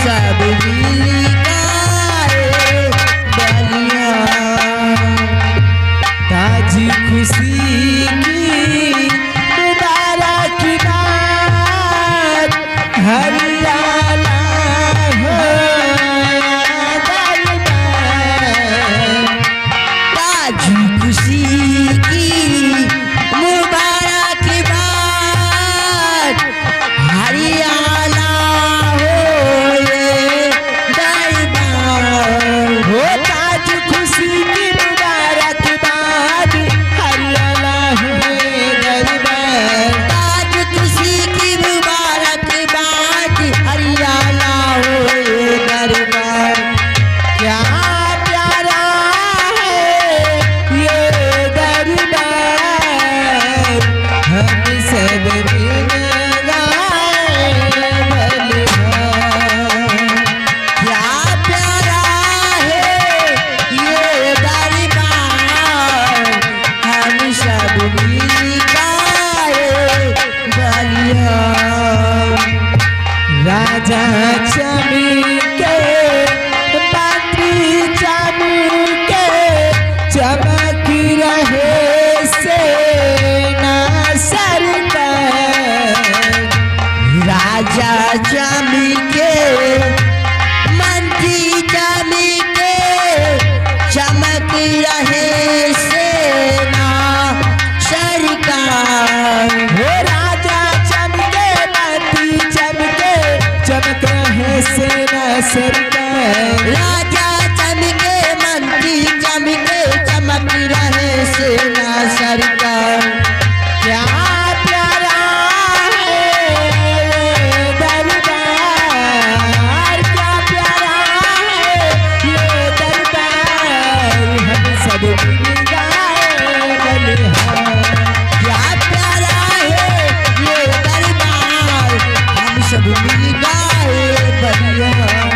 सब मिल गाए बलिया ताजी खुशी की मुबारक बात हरियाणा हो ताजी खुशी की मुबारक बात हरियाणा हो ये दरबार हो ताज खुशी की मुबारक बात हरियाणा हो ये दरबार ताज खुशी की मुबारक बात हरियाणा हो ये दरबार क्या प्यारा है ये दरबार हम सब मिल गाए बलिहार क्या प्यारा है ये दरबार हम सब मिल गाए बलिहार राजा चमके मंत्री चमके चमक रहे सेना सरकार राजा चमके मंत्री चमके चमक रहे सेना सरकार हो राजा चमके मंत्री चमके चमक रहे सेना सरकार राजा चमके मंत्री चमके चमक रहे सेना सरकार क्या प्यारा है ये दरबार क्या प्यारा है ये दरबार हम सब मिल गाए बलिहार क्या प्यारा है ये दरबार हम सब मिल गाए बलिहार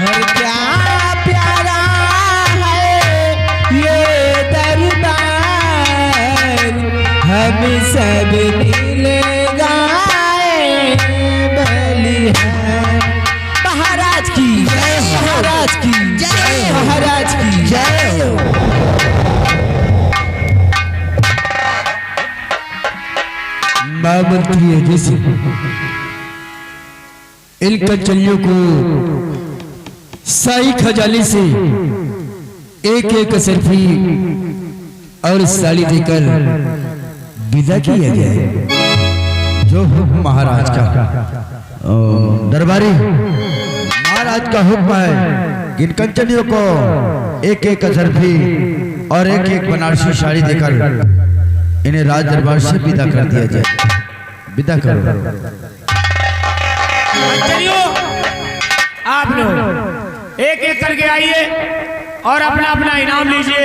और क्या प्यारा है ये दरबार हम सब मिल गाए बलिहार महाराज की जय महाराज की जय महाराज की जय बाबरती है जैसे इन कचलियों को शाही खजाली से एक एक सरफी और साड़ी देकर विदा किया गया है जो हुक्म महाराज का दरबारी महाराज का हुक्म है कि इन कंचनियों को एक एक सरफी और एक एक बनारसी साड़ी देकर इन्हें राज दरबार से विदा कर दिया जाए विदा करो चलिए आप लोग एक एक करके आइए और अपना अपना इनाम लीजिए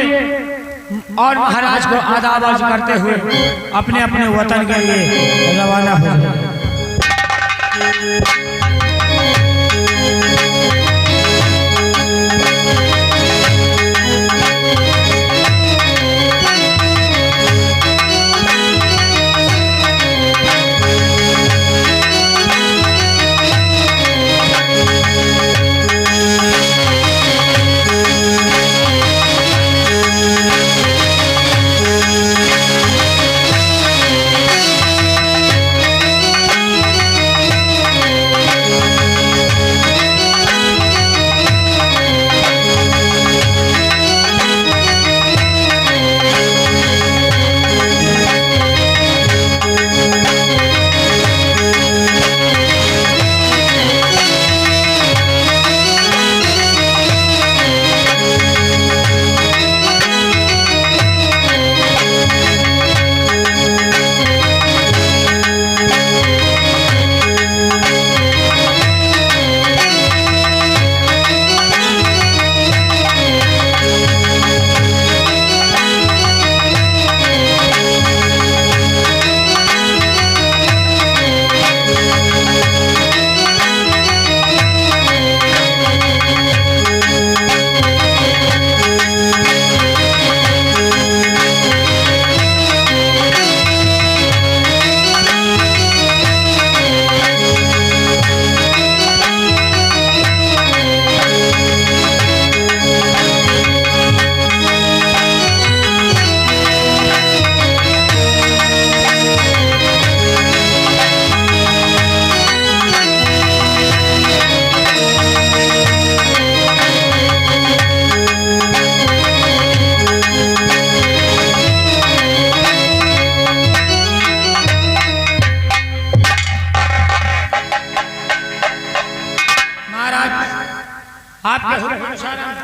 और महाराज को आदाब करते हुए अपने अपने वतन के लिए रवाना हो जाए।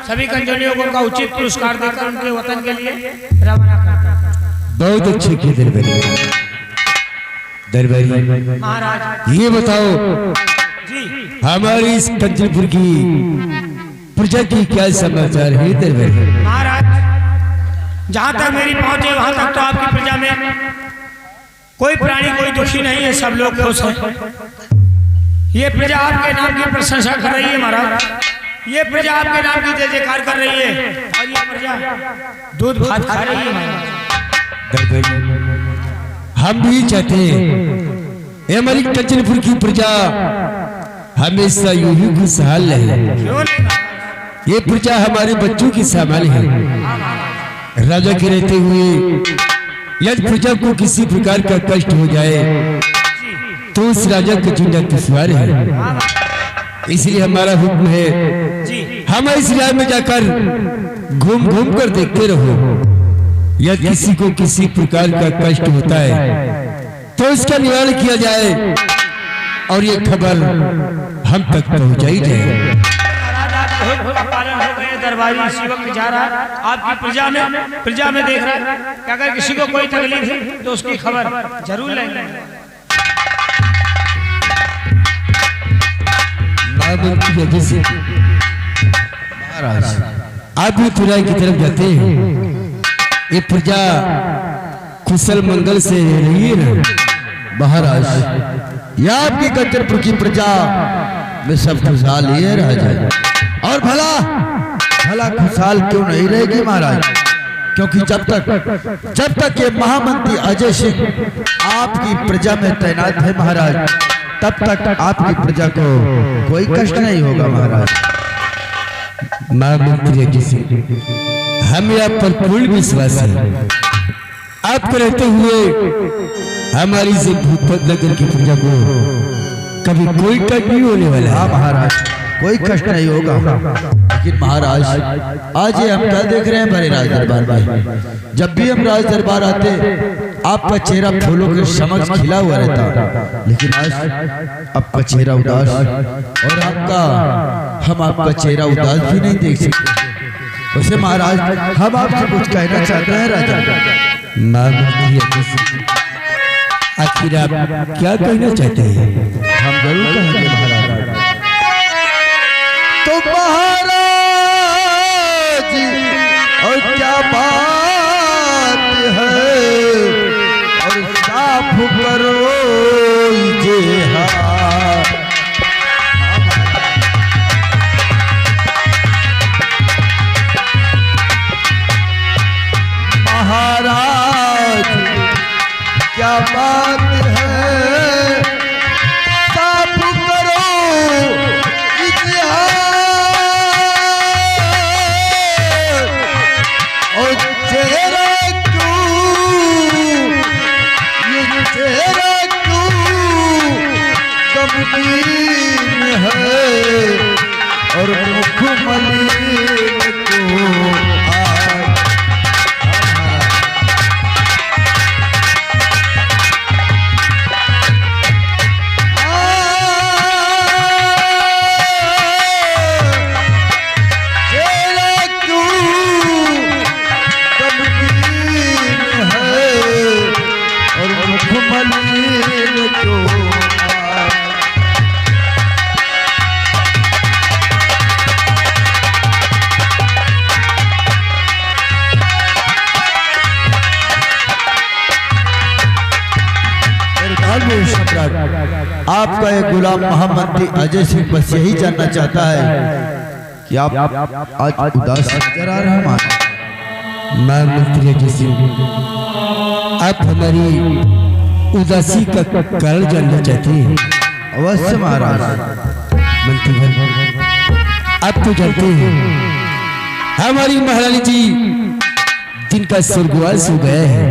सभी कंजलियों को उनका उचित पुरस्कार देकर उनके वतन के लिए रवाना करता है। बहुत अच्छे किए दरबारी। दरबारी महाराज ये बताओ जी, हमारी इस कंचनपुर की प्रजा की क्या समाचार है दरबारी? महाराज जहाँ तक मेरी पहुंच है वहां तक तो आपकी प्रजा में कोई प्राणी कोई दुखी नहीं है, सब लोग खुश हैं। ये प्रजा आपके नाम की प्रशंसा कर रही है महाराज, ये प्रजा आपके नाम की जय जयकार कर रही है और ये प्रजा दूध भात खा रही है महाराज। हम भी चाहते हैं ये हमारी कंचनपुर की प्रजा हमेशा यूं ही खुशहाल रहे। क्यों नहीं? ये प्रजा हमारे बच्चों की सामान है। राजा के रहते हुए यदि प्रजा को किसी प्रकार का कष्ट हो जाए तो उस राजा का जीना दुश्वार है। इसलिए हमारा हुक्म है हम इस राय में जाकर घूम घूम कर देखते रहो। यदि किसी को किसी प्रकार का कष्ट होता है तो उसका निवारण किया जाए और ये खबर हम तक पहुंचाई जाए। पालन हो गए, दरबारी इसी वक्त जा रहा है आपकी प्रजा में देख रहा है कि अगर किसी को कोई तकलीफ है तो उसकी खबर जरूर लेंगे। महाराज आप भी तुराई की तरफ जाते हैं, ये प्रजा कुशल मंगल से रह रही है ना? महाराज यह आपकी कंचनपुर की प्रजा में सब खुशहाल ही है राजा, और भला खुशहाल क्यों नहीं रहेगी महाराज? क्योंकि जब तक ये महामंत्री अजय सिंह आपकी प्रजा में तैनात है महाराज, तब तक आपकी प्रजा को कोई कष्ट नहीं होगा महाराज। महामंत्री अजय सिंह हमें आप पर पूर्ण विश्वास है। आपको रहते हुए हमारी से भूपत नगर की प्रजा को कभी कोई कष्ट नहीं होने वाला है। हाँ महाराज कोई कष्ट नहीं होगा। लेकिन महाराज आज ये हम क्या देख रहे हैं बड़े राज दरबार में, जब भी हम राज दरबार आते आपका चेहरा फूलों के समक्ष खिला हुआ रहता, लेकिन आज आपका चेहरा उदास, और हम आपका चेहरा उदास भी नहीं देख सकते। वैसे महाराज हम आपसे कुछ कहना चाहते हैं राजा। आखिर आप क्या कहना चाहते हैं? हम जरूर कहेंगे महाराज। तो महाराज और क्या बात है, और साफ करो ये हाथ। महाराज क्या बात है, साफ करो इतिहास, और चेहरा क्यों गमगीन है, और मुख मलिन क्यों आपका एक गुलाम मोहम्मद अजय सिंह बस यही जानना चाहता है कि आप आज उदास नजर आ रहे हैं। महामंत्री अजय सिंह आप हमारी उदासी का कारण जानना चाहते हैं? अवश्य महाराज। मंत्री आप तो जानते हैं हमारी महारानी जी जिनका स्वर्गवास हो गया है,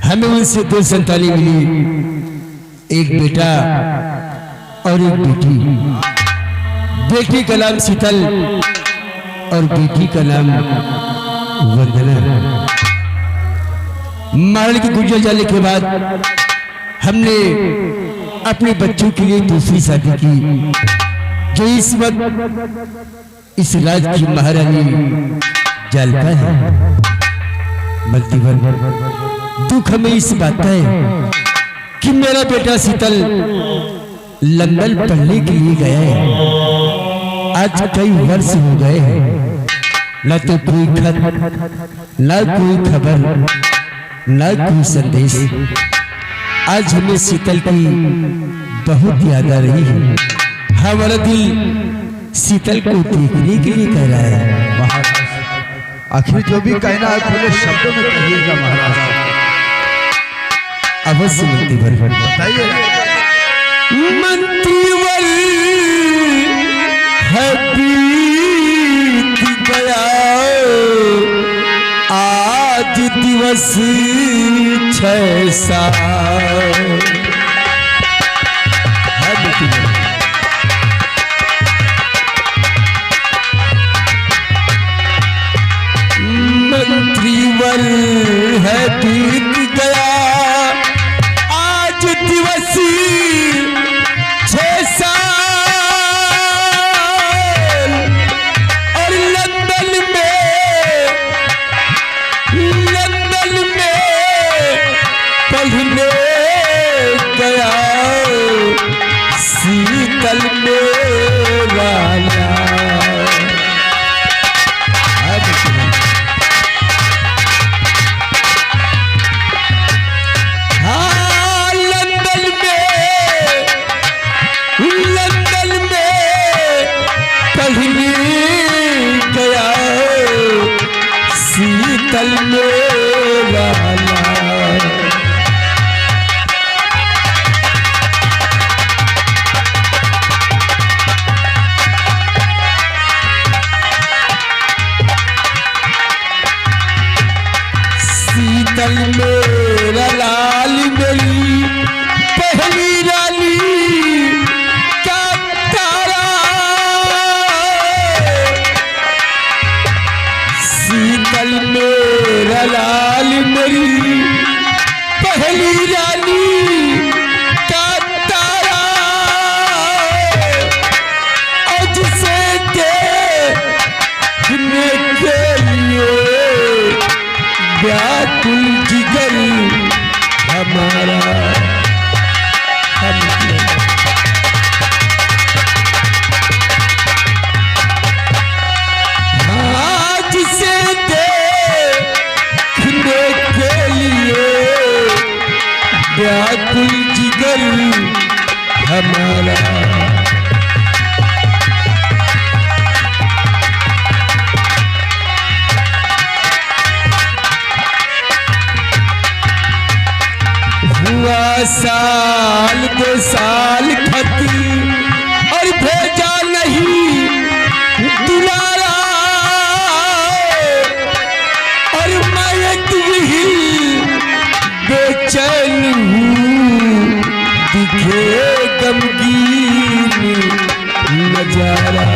हमें उनसे 2 संतानें मिली, एक बेटा और एक बेटी। बेटी का नाम शीतल और बेटी का नाम वंदना। महारानी की गुजर जाने के बाद हमने अपने बच्चों के लिए दूसरी शादी की, जो इस वक्त इस राज की महारानी जालपा है। बल्तीवर दुख हमें इस बात का है कि मेरा बेटा शीतल लंदन पढ़ने के लिए गया है। आज कई वर्ष हो गए हैं, न तो कोई खत, न कोई खबर, न कोई संदेश। आज हमें शीतल की बहुत याद आ रही है। हमारा दिल शीतल को देखने के लिए कह रहा है। महाराज आखिर जो भी कहना है खुले शब्दों में कहिएगा महाराज। अवश्य मंत्रीवर बताइए। मंत्रीवर है बीत गया आज दिवस 6 साल। मंत्रीवर है बीत गया आज दिवस 6 साल और लंदन में पढ़ने गया शीतल मेरा शीतल मेरा शीतल मेरा लाल मेरी पहली रानी का तारा। शीतल मेरा लाल मेरी पहली रानी का तारा और जिसे देखने के लिए व्याकुल जिगर हमारा। जिसे देखने के लिए व्याकुल जिगर हमारा। हुआ साल 2 साल खती और भेजा नहीं दुलारा और मैं बेचैन हूँ दिखे गमगीन नजारा।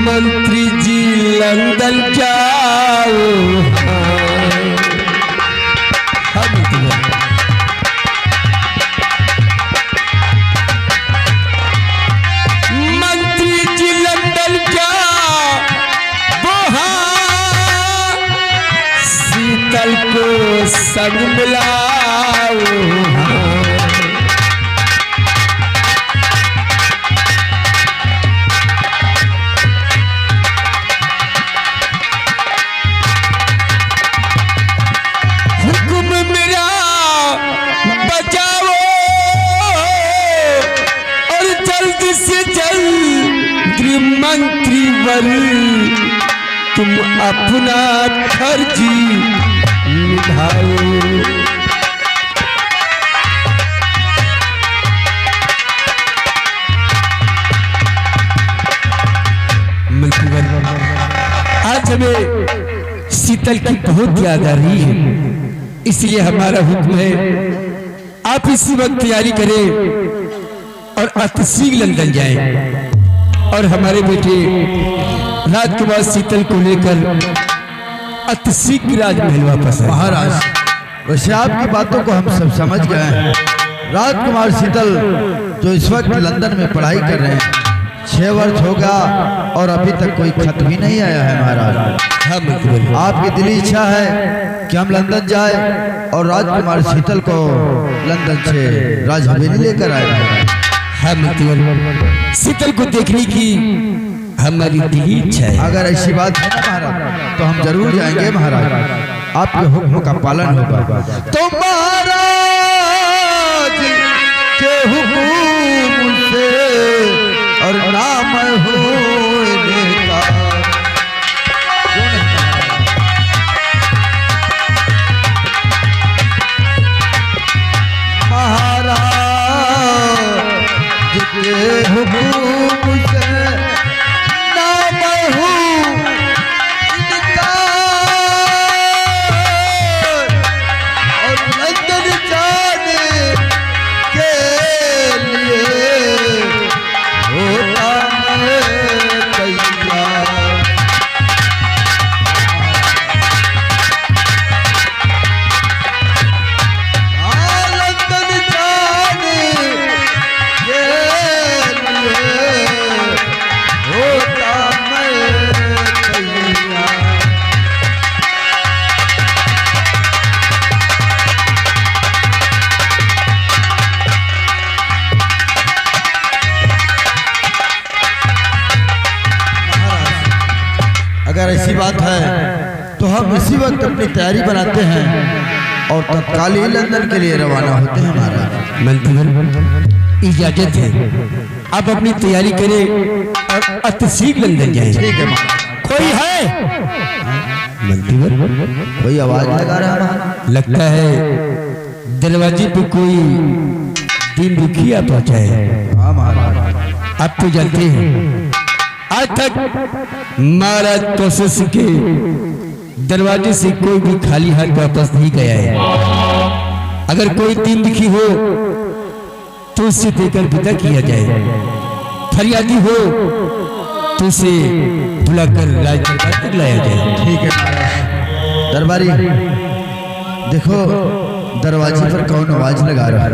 मंत्री जी लंदन जाओ मंत्री जी लंदन जाओ शीतल को संग मिलाओ। मंत्रीवर तुम अपना फर्ज निभाओ। मंत्रीवर आज हमें शीतल की बहुत याद आ रही है, इसलिए हमारा हुक्म है आप इसी वक्त तैयारी करें और अतसी लंदन जाएं और हमारे बेटे रात के बाद शीतल को लेकर अति शीघ्र राजमहल वापस आए। महाराज वैसे आपकी बातों को हम सब समझ गए हैं। राजकुमार शीतल जो इस वक्त लंदन में पढ़ाई कर रहे हैं, 6 वर्ष हो गया और अभी तक कोई खत भी नहीं आया है महाराज। हाँ मंत्री, आपकी दिली इच्छा है कि हम लंदन जाए और राजकुमार शीतल को लंदन से राज हवेली लेकर आए। हाँ मंत्री, शीतल को देखने की हमारी दिली इच्छा है। अगर ऐसी बात है ना महाराज तो हम जरूर जाएंगे महाराज, आपके हुक्म का पालन होगा। तो महाराज के हुक्म से और नाम होने का महाराज के हुक्म से नाम हो इनका और लंदन जाने के लिए होता है तैयार। लंदन जाने के लिए होता मैं तैयार। अगर ऐसी बात है तो हम इसी वक्त अपनी तैयारी बनाते हैं और तत्काल ही लंदन के लिए रवाना होते हैं महाराज। मंत्री इजाजत है, आप अपनी तैयारी करें और अति शीघ्र लंदन जाएं। ठीक है महाराज। कोई है मंत्री? कोई आवाज लगा रहा है महाराज? लगता है दरवाजे पे कोई दिन दुखिया पहुंचा है। हाँ महाराज। आप तो जानते हैं आज तक महाराज प्रोसेस के दरवाजे से कोई भी खाली हाथ वापस नहीं गया है। अगर कोई दिन दुखी हो तो उसे देकर विदा किया जाए, फरियादी हो तो उसे बुलाकर राजदरबार तक लाया जाए। ठीक है महाराज। दरबारी देखो दरवाजे पर कौन आवाज लगा रहा है।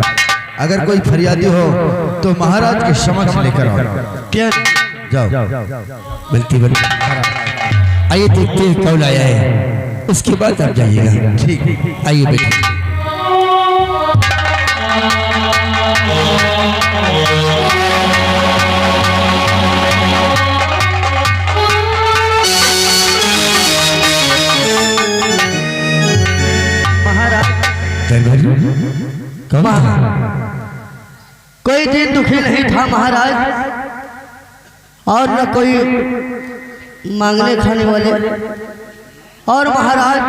अगर कोई फरियादी हो तो महाराज के समक्ष लेकर आओ। क्या जाओ। बल्कि आइए देखते हैं कौन आया है, उसके बाद आप जाइएगा। ठीक है आइए बैठिए। कोई दिन दुखी नहीं था महाराज, और न कोई मांगने खाने वाले, और महाराज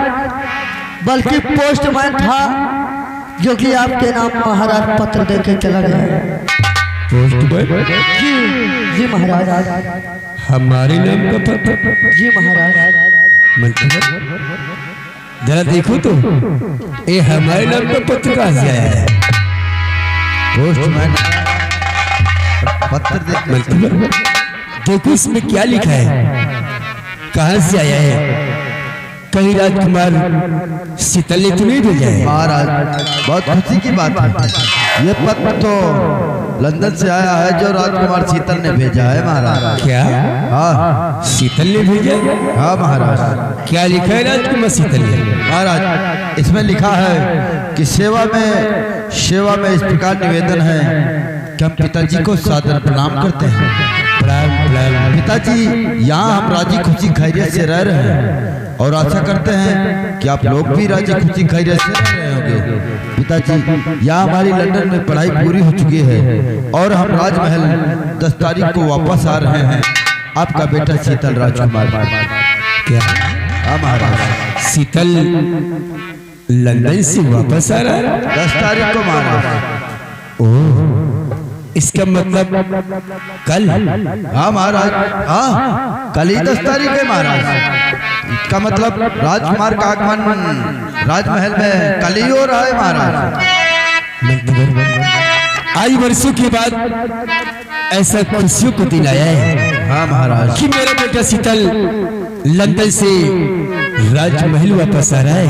बल्कि पोस्टमैन था जो कि आपके नाम महाराज पत्र देके चला गया। जी जी महाराज। हमारे नाम का पत्र? जी महाराज। जरा देखो तो ये हमारे नाम का पत्र कहाँ से आया है? पोस्टमैन पत्र देखो इसमें क्या लिखा है, कहाँ से आया है? कहीं राजकुमार शीतल ने तो नहीं भेजा है? महाराज बहुत खुशी की बात है, ये पत्र तो लंदन से आया है जो राजकुमार शीतल ने भेजा है महाराज। क्या? हाँ शीतल ने भेजा? हाँ महाराज। क्या लिखा है राजकुमार शीतल ने? महाराज इसमें लिखा है कि सेवा में इस प्रकार निवेदन है कि हम पिताजी को सादर प्रणाम करते हैं। पिताजी यहाँ हम राजी खुशी खैरियत से रह रहे हैं और आशा करते हैं कि आप लोग भी राजी खुशी खैरियत से रह रहे होंगे। पिताजी यहाँ हमारी लंदन में पढ़ाई पूरी हो चुकी है और हम राजमहल 10 तारीख को वापस आ रहे हैं। आपका बेटा शीतल राजकुमार। क्या? हाँ महाराज। शीतल लंदन से वापस आ रहा है 10 तारीख को महाराज। ओह, इसका मतलब कल? हाँ महाराज। हाँ कल ही 10 तारीख है महाराज। इसका मतलब राजकुमार का आगमन राजमहल में कल ही हो रहा है महाराज। आज वर्षों के बाद ऐसा खुशियों को दिन आया है। हाँ महाराज। कि मेरा बेटा शीतल लंदन से राजमहल वापस आ रहा है।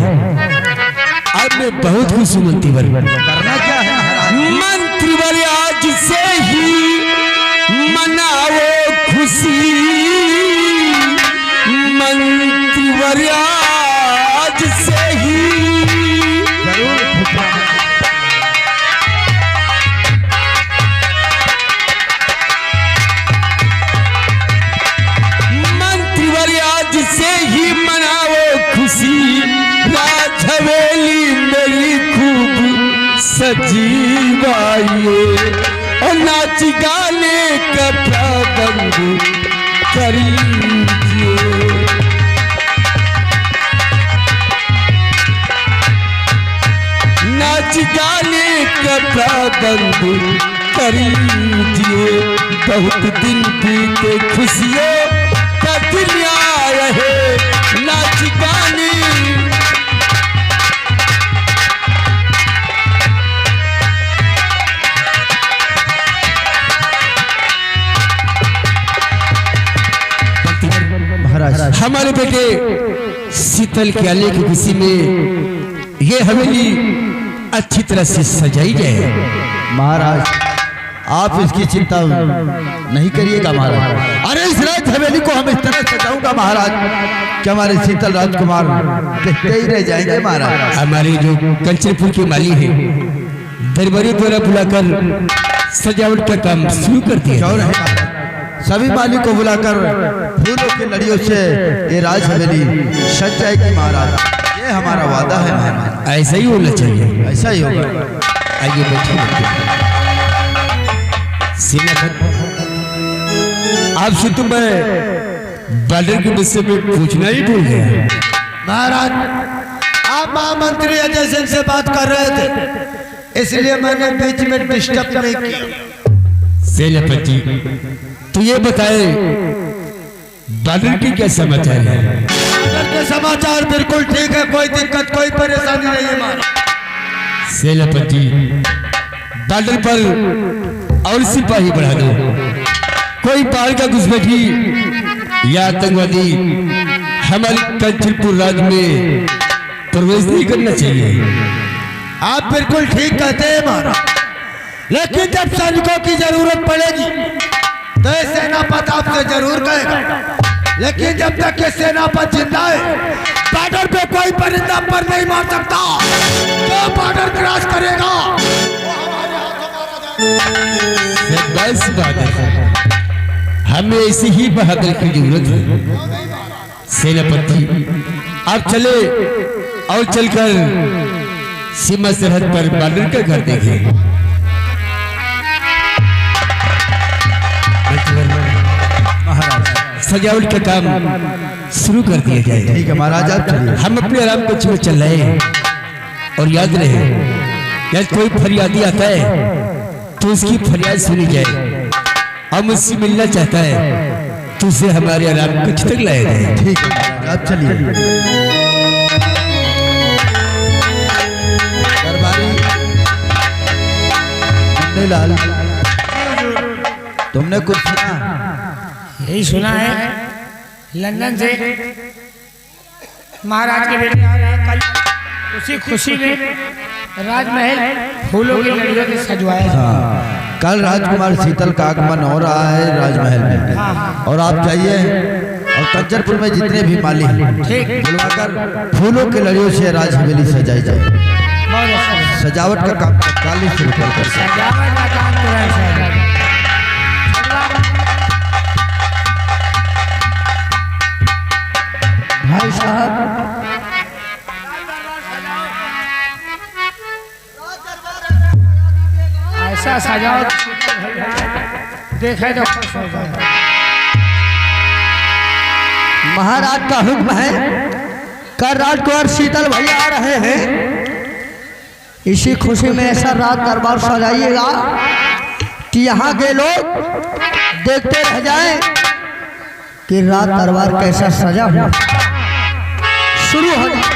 अब मैं बहुत खुश हूँ मंत्रीवर। करना क्या है महाराज? मंत्रीवर आज से ही मनाओ खुशी, मंत्रीवर आज से ही जरूर मंत्रीवर आज से ही मनाओ खुशी, राज हवेली मेरी खूब सजी बाइए और नाच गाने का प्रबंध करिए। नाच गाने का प्रबंध करिए, बहुत दिन बीते खुशियों का दिन आया है, नाच गाने महाराज। हमारे बेटे शीतल के आने की खुशी में ये हवेली अच्छी तरह से सजाई जाए। महाराज आप इसकी चिंता नहीं करिएगा महाराज। अरे इस राज हवेली को हम इस तरह सजाऊंगा महाराज कि हमारे शीतल राजकुमार देखते ही रह जाएंगे महाराज। हमारे जो कंचनपुर के माली हैं दरबारी द्वारा बुलाकर सजावट का काम शुरू कर दिया। और सभी माली को बुलाकर फूलों की लड़ियों से ये राज हवेली सज जाएगी महाराज। ये हमारा वादा है महाराज। ऐसा ही होना चाहिए। ऐसा ही होगा। आइए बैठिए। आपसे तो मैं बॉर्डर के विषय में पूछना ही भूल गया। महाराज आप महामंत्री अजय सिंह से बात कर रहे थे, इसलिए मैंने बीच में डिस्टर्ब नहीं किया। सेनापति तो ये बताए बॉर्डर की क्या समाचार है? बॉर्डर के समाचार बिल्कुल ठीक है, कोई दिक्कत कोई परेशानी नहीं है महाराज। सेनापति बॉर्डर पर और सिपाही बढ़ा दो। कोई बाहर का घुसपैठी या आतंकवादी हमारे कंचनपुर राज्य में प्रवेश नहीं करना चाहिए। आप बिल्कुल ठीक कहते हैं महाराज, लेकिन जब सैनिकों की जरूरत पड़ेगी तो ये सेनापति आपसे जरूर कहेगा। लेकिन जब तक ये सेनापति जिंदा है बॉर्डर पे कोई परिंदा पर नहीं मार सकता। जो बॉर्डर क्रॉस करेगा वो हमारे हाथों मारा जाएगा। बस बहादुर, हमें ऐसी ही बहादुर की जरूरत है। सेनापति आप चले और चलकर सीमा सरहद पर बॉर्डर का घर देखें। सजावट का काम शुरू कर दिया जाए। ठीक है महाराज आप चलिए। हम अपने आराम कक्ष में चल रहे हैं और याद रहे यदि कोई फरियादी आता है तो उसकी फरियाद सुनी जाए। हम उससे मिलना चाहता है तो उसे हमारे आराम कक्ष तक लाया जाए। ठीक है महाराज आप चलिए। दरबारी लाल तुमने कुछ सुना? यही सुना है लंदन से महाराज के बेटे आ रहे हैं कल। उसी खुशी में राजमहल फूलों की लड़ियों से सजवाया है। हाँ, कल राजकुमार शीतल का आगमन हो रहा है राजमहल में और आप जाइए और कंचनपुर में जितने भी माली हैं बुलवाकर फूलों की लड़ियों से राज हवेली सजाई जाए। बहुत अच्छा। सजावट का काम तत्काल शुरू कर सजावट का काम तो है साहब। भाई साहब ऐसा सजावट देखे तो खुश हो जाए। महाराज का हुक्म है कल राजकुमार शीतल भैया आ रहे हैं। इसी खुशी में ऐसा रात दरबार सजाइएगा कि यहाँ के लोग देखते रह जाएं कि रात दरबार कैसा सजा हुआ। शुरू हो जाए।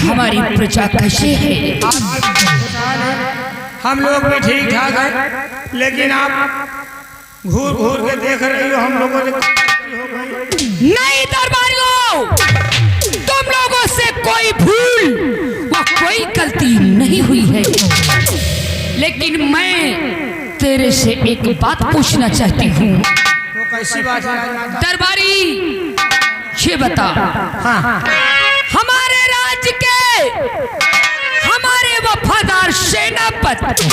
हमारी प्रजा कैसे है? हम लोग भी ठीक ठाक हैं, लेकिन आप घूर घूर के देख रही हो हम लोगों ने। नहीं दरबारियों, तुम लोगों से कोई भूल व कोई गलती नहीं हुई है, लेकिन मैं तेरे से एक बात पूछना चाहती हूँ। वो कैसी बात है? दरबारी ये बता, हाँ। हमारे राज्य के हमारे वफादार सेनापति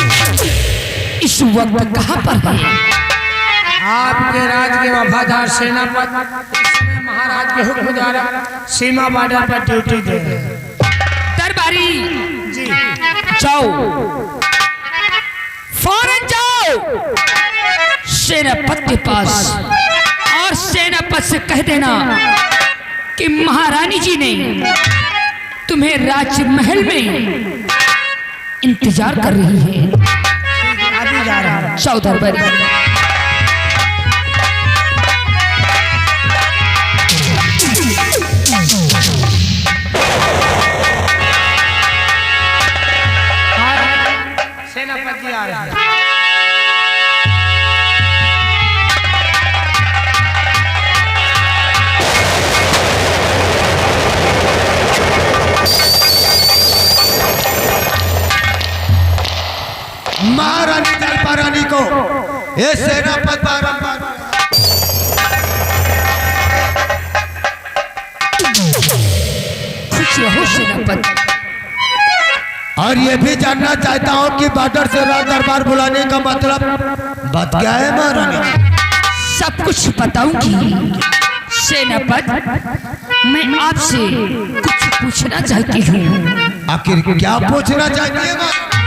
इस वक्त कहाँ पर है? आपके राज्य के वफादार सेनापति इस समय महाराज के हुक्म द्वारा सीमा बॉर्डर पर ड्यूटी दे रहे हैं। दरबारी जी, जाओ, फौरन जाओ सेनापति के पास और सेनापति से कह देना कि महारानी जी ने तुम्हें राजमहल में इंतजार कर रही है। अभी जा रहा हूँ। जाओ दरबारी। सेनापति आ रहा है। महारानी जलपा रानी को ये सेनापति बारंबार खुश रहो सेनापति। और ये भी जानना चाहता हूँ कि बॉर्डर से राज दरबार बुलाने का मतलब बात क्या है महारानी? सब कुछ बताऊंगी सेनापति। मैं आपसे कुछ पूछना चाहती हूँ। आखिर क्या पूछना चाहती है?